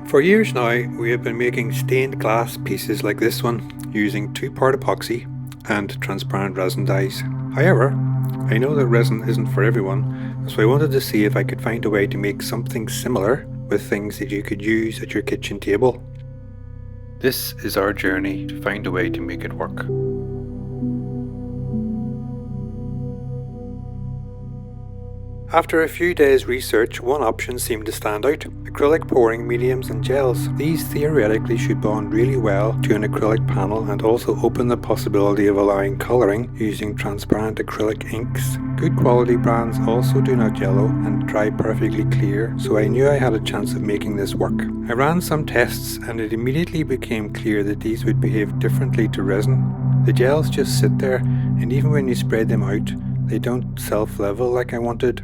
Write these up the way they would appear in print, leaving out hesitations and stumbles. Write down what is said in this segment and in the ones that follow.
For years now, we have been making stained glass pieces like this one using 2-part epoxy and transparent resin dyes. However, I know that resin isn't for everyone, so I wanted to see if I could find a way to make something similar with things that you could use at your kitchen table. This is our journey to find a way to make it work. After a few days research, one option seemed to stand out: acrylic pouring mediums and gels. These theoretically should bond really well to an acrylic panel and also open the possibility of allowing colouring using transparent acrylic inks. Good quality brands also do not yellow and dry perfectly clear, so I knew I had a chance of making this work. I ran some tests and it immediately became clear that these would behave differently to resin. The gels just sit there, and even when you spread them out, they don't self-level like I wanted.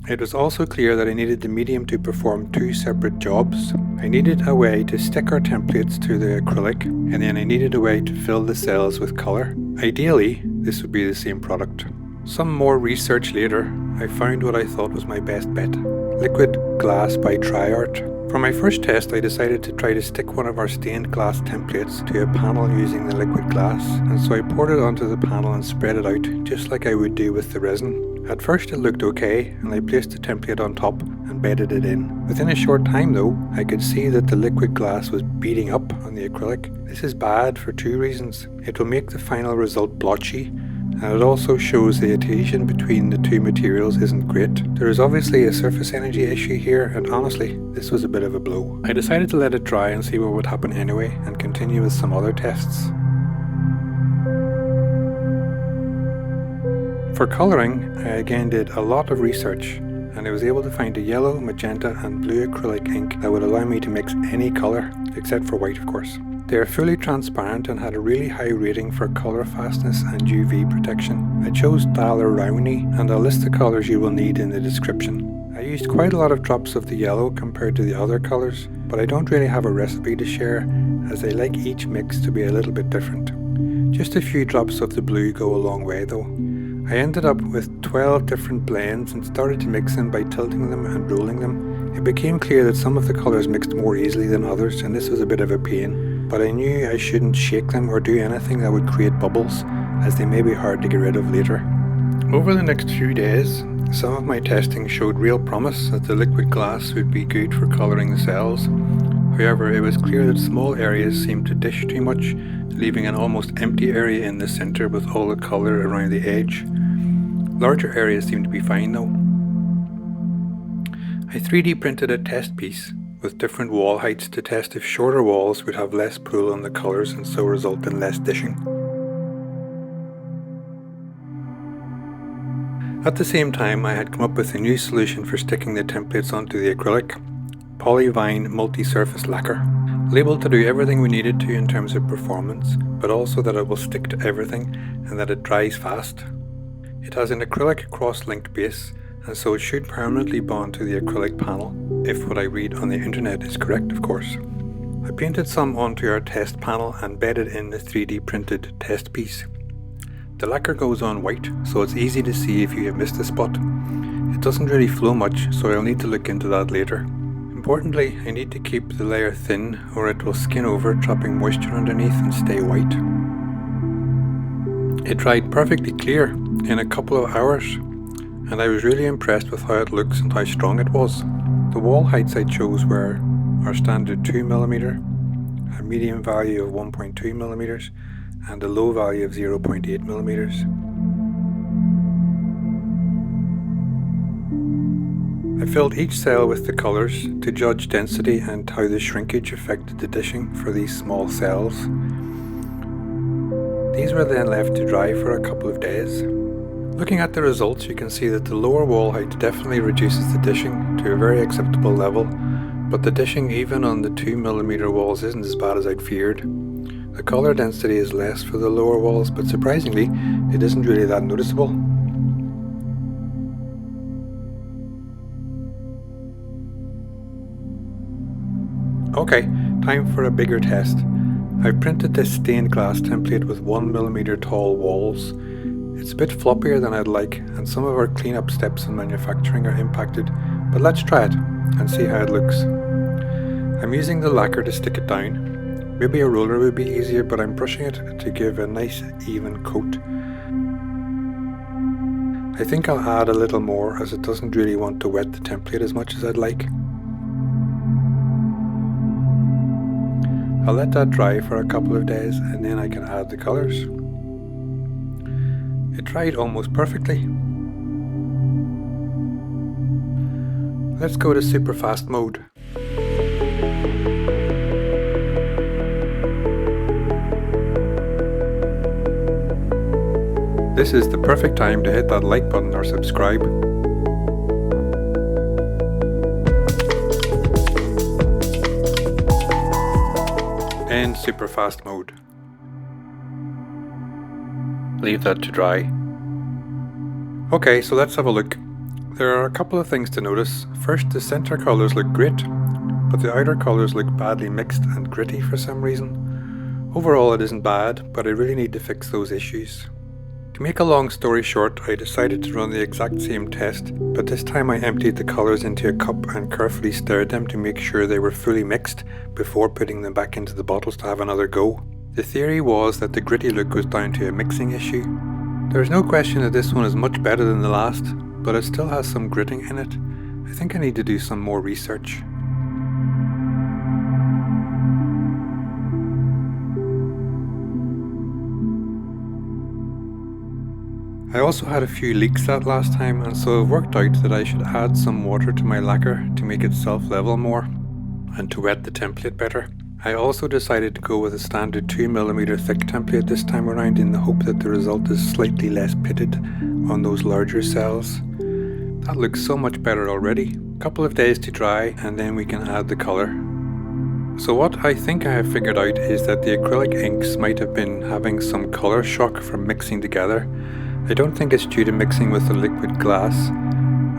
It was also clear that I needed the medium to perform 2 separate jobs. I needed a way to stick our templates to the acrylic, and then I needed a way to fill the cells with colour. Ideally, this would be the same product. Some more research later, I found what I thought was my best bet: liquid glass by TriArt. For my first test, I decided to try to stick one of our stained glass templates to a panel using the liquid glass, and so I poured it onto the panel and spread it out, just like I would do with the resin. At first it looked okay, and I placed the template on top and bedded it in. Within a short time though, I could see that the liquid glass was beading up on the acrylic. This is bad for 2 reasons. It will make the final result blotchy, and it also shows the adhesion between the 2 materials isn't great. There is obviously a surface energy issue here, and honestly, this was a bit of a blow. I decided to let it dry and see what would happen anyway, and continue with some other tests. For colouring, I again did a lot of research, and I was able to find a yellow, magenta and blue acrylic ink that would allow me to mix any colour, except for white of course. They are fully transparent and had a really high rating for colour fastness and UV protection. I chose Rowney, and I'll list the colours you will need in the description. I used quite a lot of drops of the yellow compared to the other colours, but I don't really have a recipe to share, as I like each mix to be a little bit different. Just a few drops of the blue go a long way though. I ended up with 12 different blends and started to mix them by tilting them and rolling them. It became clear that some of the colours mixed more easily than others, and this was a bit of a pain, but I knew I shouldn't shake them or do anything that would create bubbles, as they may be hard to get rid of later. Over the next few days, some of my testing showed real promise that the liquid glass would be good for colouring the cells. However, it was clear that small areas seemed to dish too much, leaving an almost empty area in the centre with all the colour around the edge. Larger areas seemed to be fine though. I 3D printed a test piece with different wall heights to test if shorter walls would have less pull on the colours and so result in less dishing. At the same time, I had come up with a new solution for sticking the templates onto the acrylic: Polyvine multi-surface lacquer. Labelled to do everything we needed to in terms of performance, but also that it will stick to everything and that it dries fast. It has an acrylic cross-linked base, and so it should permanently bond to the acrylic panel, if what I read on the internet is correct of course. I painted some onto our test panel and bedded in the 3D printed test piece. The lacquer goes on white, so it's easy to see if you have missed a spot. It doesn't really flow much, so I'll need to look into that later. Importantly, I need to keep the layer thin or it will skin over, trapping moisture underneath and stay white. It dried perfectly clear in a couple of hours, and I was really impressed with how it looks and how strong it was. The wall heights I chose were our standard 2mm, a medium value of 1.2mm, and a low value of 0.8mm. I filled each cell with the colours to judge density and how the shrinkage affected the dishing for these small cells. These were then left to dry for a couple of days. Looking at the results, you can see that the lower wall height definitely reduces the dishing to a very acceptable level, but the dishing even on the 2mm walls isn't as bad as I'd feared. The colour density is less for the lower walls, but surprisingly, it isn't really that noticeable. Okay, time for a bigger test. I've printed this stained glass template with 1mm tall walls. It's a bit floppier than I'd like, and some of our cleanup steps in manufacturing are impacted, but let's try it and see how it looks. I I'm using the lacquer to stick it down. Maybe a roller would be easier, but I'm brushing it to give a nice even coat. I think I'll add a little more as it doesn't really want to wet the template as much as I'd like. I'll let that dry for a couple of days and then I can add the colours. It dried almost perfectly. Let's go to super fast mode. This is the perfect time to hit that like button or subscribe. And super fast mode. Leave that to dry. Okay, so let's have a look. There are a couple of things to notice. First, the center colours look great, but the outer colours look badly mixed and gritty for some reason. Overall it isn't bad, but I really need to fix those issues. To make a long story short, I decided to run the exact same test, but this time I emptied the colours into a cup and carefully stirred them to make sure they were fully mixed before putting them back into the bottles to have another go. The theory was that the gritty look was down to a mixing issue. There is no question that this one is much better than the last, but it still has some gritting in it. I think I need to do some more research. I also had a few leaks that last time, and so I've worked out that I should add some water to my lacquer to make it self-level more and to wet the template better. I also decided to go with a standard 2mm thick template this time around in the hope that the result is slightly less pitted on those larger cells. That looks so much better already. A couple of days to dry and then we can add the colour. So what I think I have figured out is that the acrylic inks might have been having some colour shock from mixing together. I don't think it's due to mixing with the liquid glass,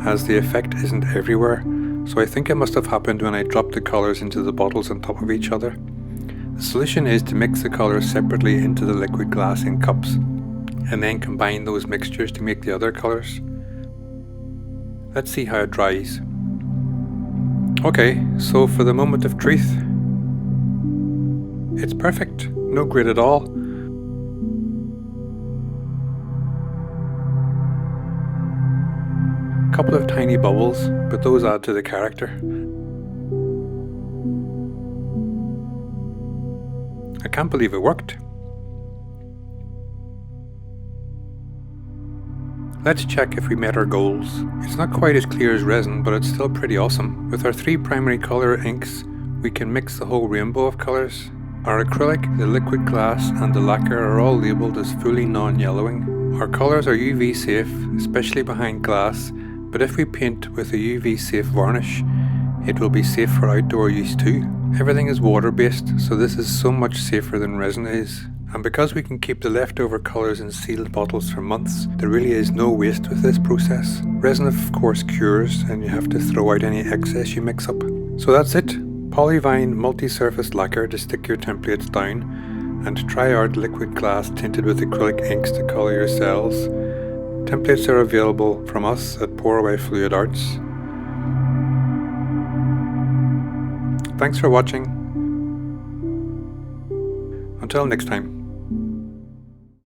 as the effect isn't everywhere, so I think it must have happened when I dropped the colours into the bottles on top of each other. The solution is to mix the colours separately into the liquid glass in cups, and then combine those mixtures to make the other colours. Let's see how it dries. Okay, so for the moment of truth, it's perfect, no grit at all. Couple of tiny bubbles, but those add to the character. I can't believe it worked. Let's check if we met our goals. It's not quite as clear as resin, but it's still pretty awesome. With our 3 primary colour inks, we can mix the whole rainbow of colours. Our acrylic, the liquid glass and the lacquer are all labelled as fully non-yellowing. Our colours are UV safe, especially behind glass, but if we paint with a UV safe varnish, it will be safe for outdoor use too. Everything is water based, so this is so much safer than resin is. And because we can keep the leftover colours in sealed bottles for months, there really is no waste with this process. Resin of course cures, and you have to throw out any excess you mix up. So that's it. Polyvine multi-surface lacquer to stick your templates down, and tri-art liquid glass tinted with acrylic inks to colour your cells. Templates are available from us at Pour Away Fluid Arts. Thanks for watching. Until next time.